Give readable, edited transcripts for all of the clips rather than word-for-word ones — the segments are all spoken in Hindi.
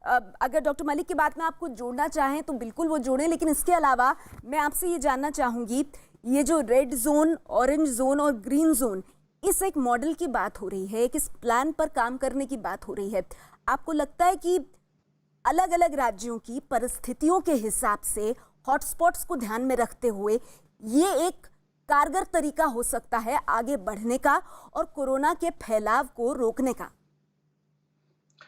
अगर डॉक्टर मलिक की बात में आपको जोड़ना चाहें तो बिल्कुल वो जोड़ें, लेकिन इसके अलावा मैं आपसे ये जानना चाहूँगी, ये जो रेड जोन, ऑरेंज जोन और ग्रीन जोन, इस एक मॉडल की बात हो रही है, एक इस प्लान पर काम करने की बात हो रही है। आपको लगता है कि अलग अलग राज्यों की परिस्थितियों के हिसाब से हॉटस्पॉट्स को ध्यान में रखते हुए ये एक कारगर तरीका हो सकता है आगे बढ़ने का और कोरोना के फैलाव को रोकने का?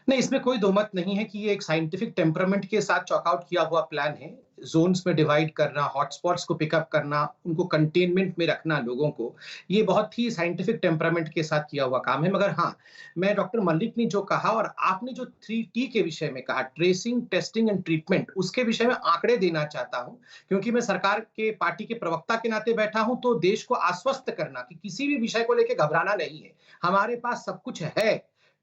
नहीं, इसमें कोई दो मत नहीं है कि ये एक साइंटिफिक टेम्परामेंट के साथ चॉक आउट किया हुआ प्लान है। ज़ोन्स में डिवाइड करना, हॉटस्पॉट्स को पिकअप करना, उनको कंटेनमेंट में रखना लोगों को, ये बहुत ही साइंटिफिक टेम्परामेंट के साथ किया हुआ काम है। मगर हाँ, मैं डॉक्टर मल्लिक ने जो कहा और आपने जो 3T के विषय में कहा, ट्रेसिंग, टेस्टिंग एंड ट्रीटमेंट, उसके विषय में आंकड़े देना चाहता हूँ, क्योंकि मैं सरकार के पार्टी के प्रवक्ता के नाते बैठा हूँ, तो देश को आश्वस्त करना कि किसी भी विषय को लेके घबराना नहीं है। हमारे पास सब कुछ है।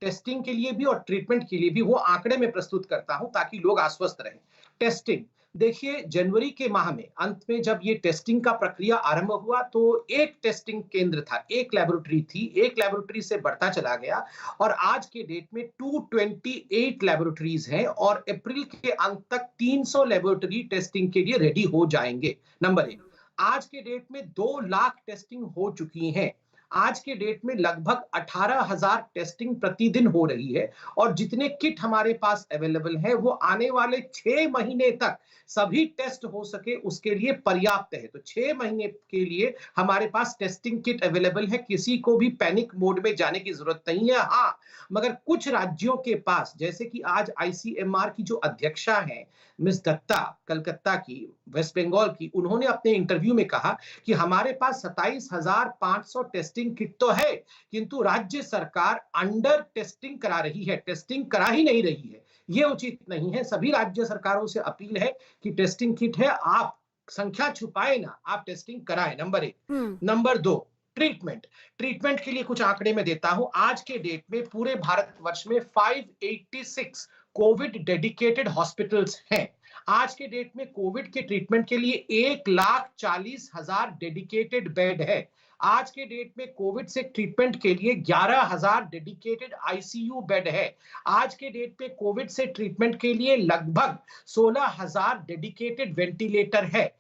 टेस्टिंग के लिए भी और ट्रीटमेंट के लिए भी वो आंकड़े में प्रस्तुत करता हूं ताकि लोग आश्वस्त रहें। टेस्टिंग देखिए, जनवरी के माह में अंत में जब ये टेस्टिंग का प्रक्रिया आरंभ हुआ तो एक टेस्टिंग केंद्र था, एक लेबोरेटरी थी, एक लेबोरेटरी से बढ़ता चला गया और आज के डेट में 228 लेबोरेटरीज हैं और अप्रैल के अंत तक 300 लेबोरेटरी टेस्टिंग के लिए रेडी हो जाएंगे। नंबर एक, आज के डेट में 2 लाख टेस्टिंग हो चुकी हैं। आज के डेट में लगभग 18,000 टेस्टिंग प्रतिदिन हो रही है और जितने किट हमारे पास अवेलेबल है वो आने वाले 6 महीने तक सभी टेस्ट हो सके उसके लिए पर्याप्त है। तो 6 महीने के लिए हमारे पास टेस्टिंग किट अवेलेबल है, किसी को भी पैनिक मोड में जाने की जरूरत नहीं है। हाँ, मगर कुछ राज्यों के पास, जैसे कि आज आईसीएमआर की जो अध्यक्षा है मिस दत्ता, कलकत्ता की, वेस्ट बंगाल की, उन्होंने अपने इंटरव्यू में कहा कि हमारे पास 27,500 टेस्टिंग किट तो है, किंतु राज्य सरकार अंडर टेस्टिंग करा रही है, टेस्टिंग करा ही नहीं रही है। ये उचित नहीं है। सभी राज्य सरकारों से अपील है कि टेस्टिंग किट है, आप संख्या छुपाए ना, आप टेस्टिंग कराएं। नंबर एक। हम्म। नंबर दो, ट्रीटमेंट। ट्रीटमेंट के लिए कुछ आंकड़े में देता हूं। आज के डेट में पूरे भारतवर्ष में 586 कोविड डेडिकेटेड हॉस्पिटल्स हैं। आज के डेट में कोविड के ट्रीटमेंट के लिए 1,40,000 डेडिकेटेड बेड है। आज के डेट में कोविड से ट्रीटमेंट के लिए 11,000 डेडिकेटेड आईसीयू बेड है। आज के डेट में कोविड से ट्रीटमेंट के लिए लगभग 16,000 डेडिकेटेड वेंटिलेटर है।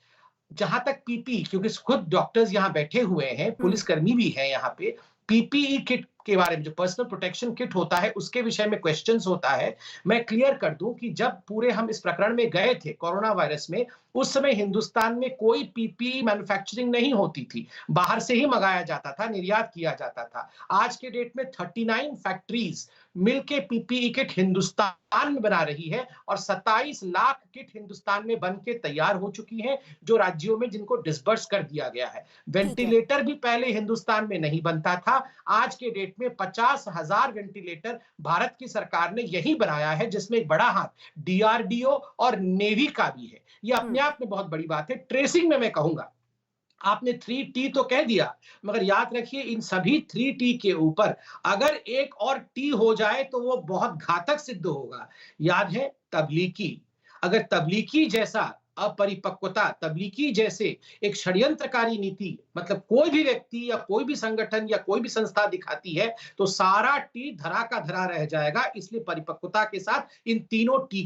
जहां तक पीपी, क्योंकि खुद डॉक्टर्स यहाँ बैठे हुए हैं, पुलिसकर्मी भी हैं यहाँ पे, पीपीई किट के बारे में, जो पर्सनल प्रोटेक्शन किट होता है, उसके विषय में क्वेश्चंस होता है। मैं क्लियर कर दूं कि जब पूरे हम इस प्रकरण में गए थे कोरोना वायरस में, उस समय हिंदुस्तान में कोई पीपीई मैन्युफैक्चरिंग नहीं होती थी, बाहर से ही मंगाया जाता था, निर्यात किया जाता था। आज के डेट में 39 फैक्ट्रीज मिलके पीपीई किट हिंदुस्तान में बना रही है और 27 लाख किट हिंदुस्तान में बन के तैयार हो चुकी हैं, जो राज्यों में जिनको डिसबर्स कर दिया गया है। ठीक है। वेंटिलेटर भी पहले हिंदुस्तान में नहीं बनता था। आज के डेट में 50,000 वेंटिलेटर भारत की सरकार ने यही बनाया है, जिसमें एक बड़ा हाथ डीआरडीओ और नेवी का भी है। ये अपने आप में बहुत बड़ी बात है। ट्रेसिंग में मैं कहूंगा, आपने 3T तो कह दिया, मगर याद रखिए इन सभी 3T के ऊपर अगर एक और टी हो जाए तो वो बहुत घातक सिद्ध होगा। याद है तब्लीगी, अगर तब्लीगी जैसा अपरिपक्वता, तब्लीगी जैसे एक षड्यंत्रकारी नीति, मतलब कोई भी व्यक्ति या कोई भी संगठन या कोई भी संस्था दिखाती है, तो सारा टी धरा का धरा रह जाएगा। इसलिए परिपक्वता के साथ इन तीनों टी